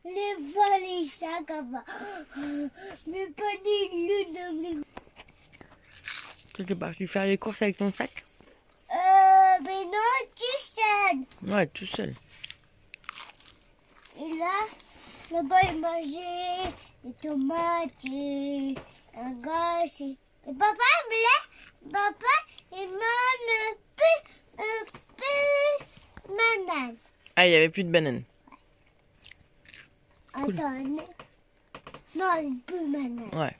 les pas les sacs avant. Mais pas des lunes dans les... Tu es parti faire les courses avec ton sac? Mais non, tu sais. Ouais, tout seul. Et là, là-bas, il mangeait des tomates, et un gâche. Et papa, il mange plus banane. Ah, il n'y avait plus de bananes. Cool. Attends, non, plus banane. Ouais.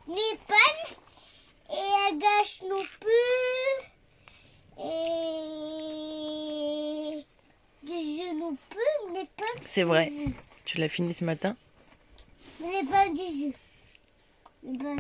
Ni panne, et un gâche non plus. Et des œufs non plus, mais pas. C'est vrai. Tu l'as fini ce matin? Mais pas des œufs. Les pas...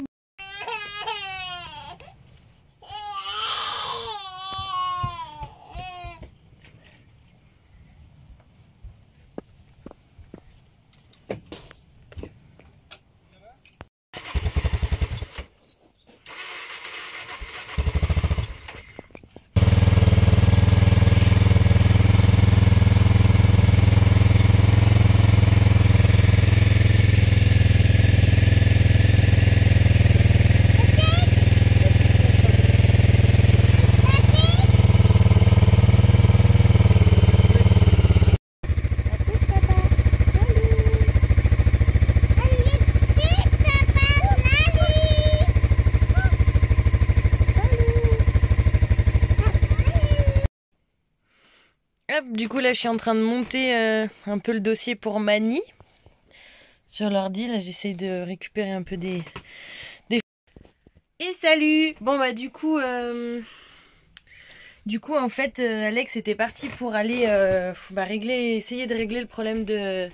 Hop, du coup là je suis en train de monter un peu le dossier pour Mani sur l'ordi. Là j'essaye de récupérer un peu des... Et salut! Bon bah du coup en fait Alex était parti pour aller essayer de régler le problème de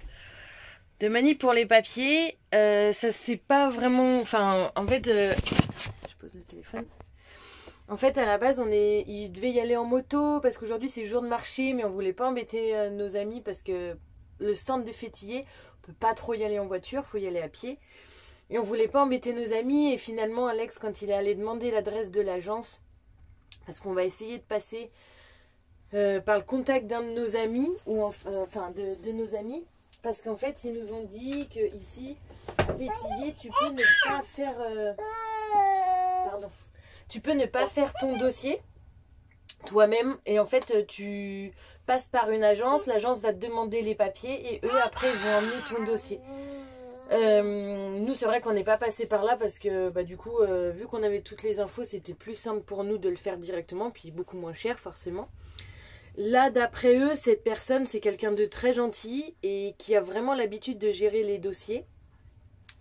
Mani pour les papiers. Ça c'est pas vraiment... Enfin en fait... Je pose le téléphone. En fait, à la base, il devait y aller en moto parce qu'aujourd'hui c'est jour de marché, mais on voulait pas embêter nos amis parce que le stand de Fétillé, on peut pas trop y aller en voiture, faut y aller à pied. Et on voulait pas embêter nos amis. Et finalement, Alex, quand il est allé demander l'adresse de l'agence, parce qu'on va essayer de passer par le contact d'un de nos amis, ou enfin de nos amis, parce qu'en fait, ils nous ont dit que ici, à Fétillé, tu peux ne pas faire. Pardon. Tu peux ne pas faire ton dossier toi-même et en fait tu passes par une agence, l'agence va te demander les papiers et eux après ils vont emmener ton dossier. Nous c'est vrai qu'on n'est pas passé par là parce que du coup vu qu'on avait toutes les infos c'était plus simple pour nous de le faire directement puis beaucoup moins cher forcément. Là d'après eux cette personne c'est quelqu'un de très gentil et qui a vraiment l'habitude de gérer les dossiers.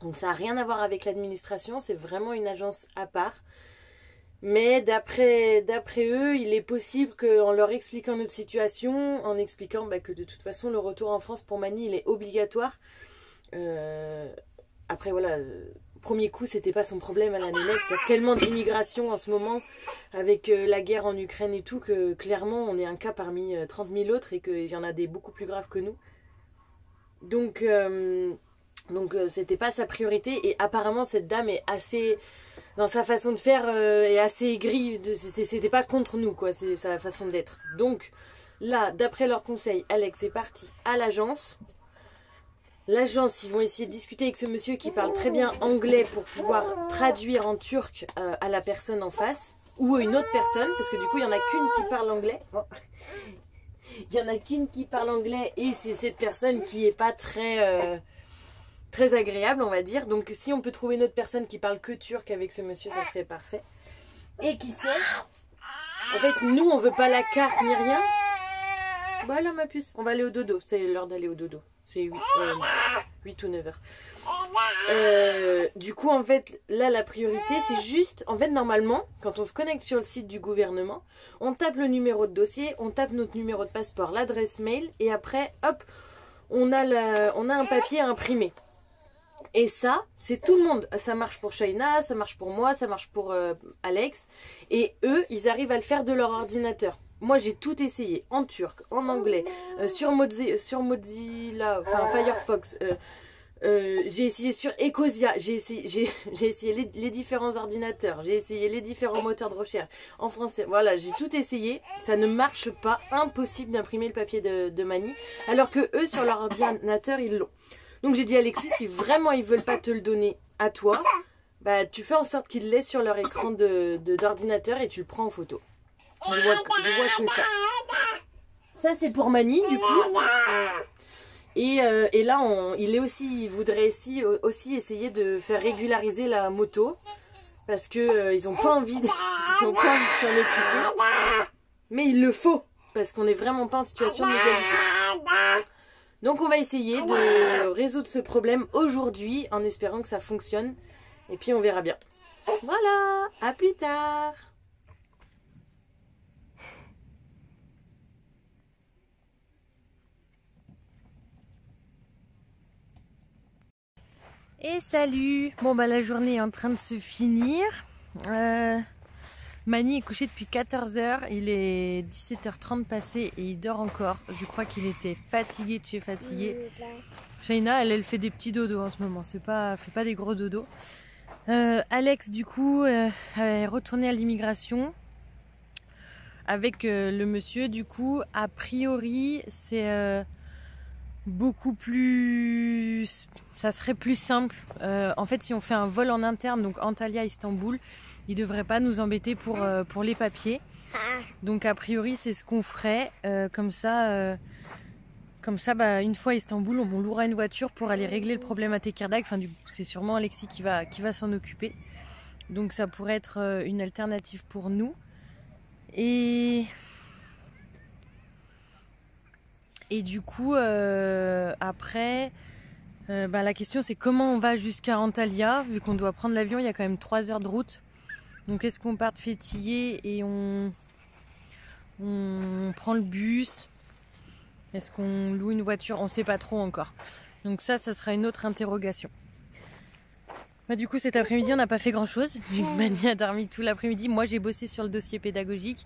Donc ça n'a rien à voir avec l'administration, c'est vraiment une agence à part. Mais d'après eux, il est possible qu'en leur expliquant notre situation, en expliquant que de toute façon le retour en France pour Mani il est obligatoire. Après voilà, premier coup c'était pas son problème à la nénette. Il y a tellement d'immigration en ce moment avec la guerre en Ukraine et tout que clairement on est un cas parmi 30 000 autres et qu'il y en a des beaucoup plus graves que nous. Donc c'était pas sa priorité et apparemment cette dame est assez... Dans sa façon de faire est assez aigrie, c'était pas contre nous quoi, c'est sa façon d'être. Donc là, d'après leurs conseils, Alex est parti à l'agence. L'agence, ils vont essayer de discuter avec ce monsieur qui parle très bien anglais pour pouvoir traduire en turc à la personne en face. Ou à une autre personne, parce que du coup il y en a qu'une qui parle anglais. Oh. Il y en a qu'une qui parle anglais et c'est cette personne qui est pas très agréable on va dire. Donc si on peut trouver une autre personne qui parle que turc avec ce monsieur ça serait parfait. Et qui sait, en fait nous on veut pas la carte ni rien. Voilà ma puce, on va aller au dodo, c'est l'heure d'aller au dodo. C'est 8 ou 9 heures. Du coup en fait là la priorité c'est juste, en fait normalement quand on se connecte sur le site du gouvernement, on tape le numéro de dossier, on tape notre numéro de passeport, l'adresse mail et après hop on a un papier à imprimer. Et ça, c'est tout le monde. Ça marche pour Shaina, ça marche pour moi, ça marche pour Alex. Et eux, ils arrivent à le faire de leur ordinateur. Moi, j'ai tout essayé. En turc, en anglais, sur Mozilla, enfin Firefox, J'ai essayé sur Ecosia, j'ai essayé les différents ordinateurs, j'ai essayé les différents moteurs de recherche en français. Voilà, j'ai tout essayé. Ça ne marche pas. Impossible d'imprimer le papier de Mani. Alors que eux, sur leur ordinateur, ils l'ont. Donc j'ai dit à Alexis, si vraiment ils veulent pas te le donner à toi, bah tu fais en sorte qu'ils l'aient sur leur écran d'ordinateur et tu le prends en photo. Je vois comme ça. Ça c'est pour Mani du coup. Et là, il voudrait aussi essayer de faire régulariser la moto parce que ils ont pas envie de s'en occuper. Mais il le faut parce qu'on n'est vraiment pas en situation d'égalité. Donc on va essayer de résoudre ce problème aujourd'hui en espérant que ça fonctionne. Et puis on verra bien. Voilà, à plus tard. Et salut! Bon bah la journée est en train de se finir. Mani est couché depuis 14 h, il est 17 h 30 passé et il dort encore. Je crois qu'il était fatigué de chez fatigué. Shaina, elle fait des petits dodos en ce moment, fait pas des gros dodos. Alex du coup est retourné à l'immigration avec le monsieur. Du coup a priori c'est beaucoup plus, ça serait plus simple. En fait, si on fait un vol en interne, donc Antalya-Istanbul, il devrait pas nous embêter pour les papiers. Donc a priori, c'est ce qu'on ferait. Comme ça, bah, une fois à Istanbul, on louera une voiture pour aller régler le problème à Tekirdağ. Enfin, du coup, c'est sûrement Alexis qui va s'en occuper. Donc ça pourrait être une alternative pour nous. Et du coup, après, bah, la question c'est comment on va jusqu'à Antalya, vu qu'on doit prendre l'avion, il y a quand même 3 heures de route. Donc est-ce qu'on part de Fethiye et on prend le bus? Est-ce qu'on loue une voiture? On ne sait pas trop encore. Donc ça sera une autre interrogation. Bah, du coup, cet après-midi, on n'a pas fait grand-chose. Mani a dormi tout l'après-midi. Moi, j'ai bossé sur le dossier pédagogique.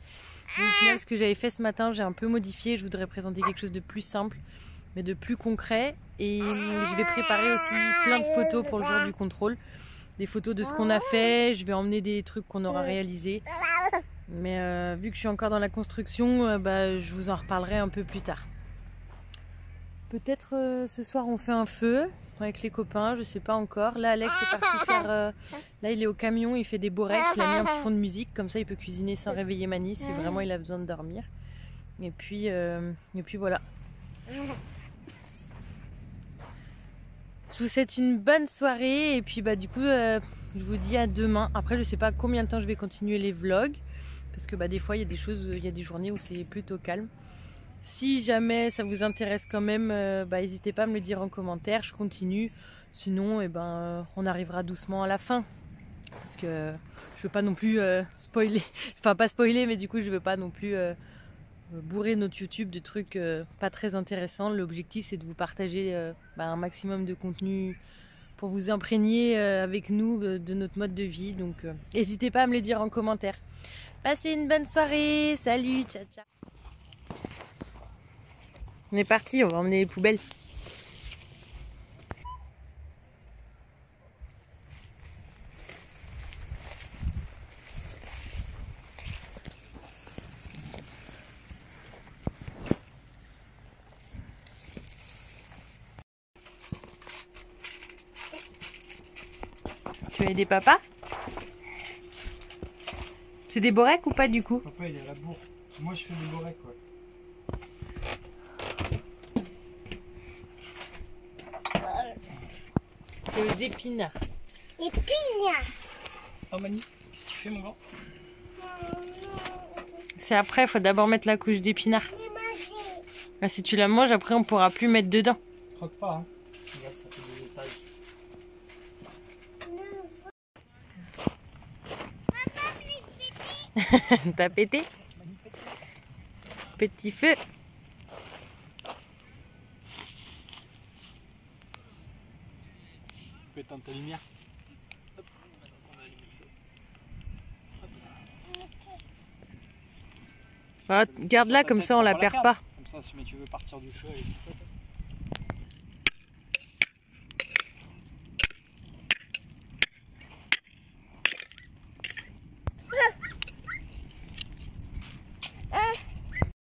Et au final, ce que j'avais fait ce matin, j'ai un peu modifié. Je voudrais présenter quelque chose de plus simple, mais de plus concret. Et je vais préparer aussi plein de photos pour le jour du contrôle. Des photos de ce qu'on a fait. Je vais emmener des trucs qu'on aura réalisés. Mais vu que je suis encore dans la construction, bah, je vous en reparlerai un peu plus tard. Peut-être ce soir, on fait un feu avec les copains, je sais pas encore. Là, Alex est parti faire... là, il est au camion, il fait des bourrecs. Il a mis un petit fond de musique, comme ça, il peut cuisiner sans réveiller Mani si vraiment il a besoin de dormir. Et puis voilà. Je vous souhaite une bonne soirée et puis bah du coup, je vous dis à demain. Après, je sais pas combien de temps je vais continuer les vlogs parce que bah des fois, il y a des choses, il y a des journées où c'est plutôt calme. Si jamais ça vous intéresse quand même, bah, n'hésitez pas à me le dire en commentaire, je continue. Sinon, eh ben, on arrivera doucement à la fin. Parce que je veux pas non plus spoiler, enfin pas spoiler, mais du coup je veux pas non plus bourrer notre YouTube de trucs pas très intéressants. L'objectif c'est de vous partager bah, un maximum de contenu pour vous imprégner avec nous de notre mode de vie. Donc n'hésitez pas à me le dire en commentaire. Passez une bonne soirée, salut, ciao ciao. On est parti, on va emmener les poubelles. Tu veux aider papa? C'est des borecs ou pas du coup? Papa il est à la bourre. Moi je fais des borecs quoi. Aux épinards. Épinards. Oh Mani, qu'est-ce que tu fais mon grand? C'est après, il faut d'abord mettre la couche d'épinards. Ah, si tu la manges, après on pourra plus mettre dedans. Croque pas hein. Regarde, ça fait des étages. T'as pété? Petit feu. Tu peux éteindre ta lumière. Hop, on a allumé le feu. Ah, garde-la comme ça on la perd pas. Comme ça si tu veux partir du feu, allez,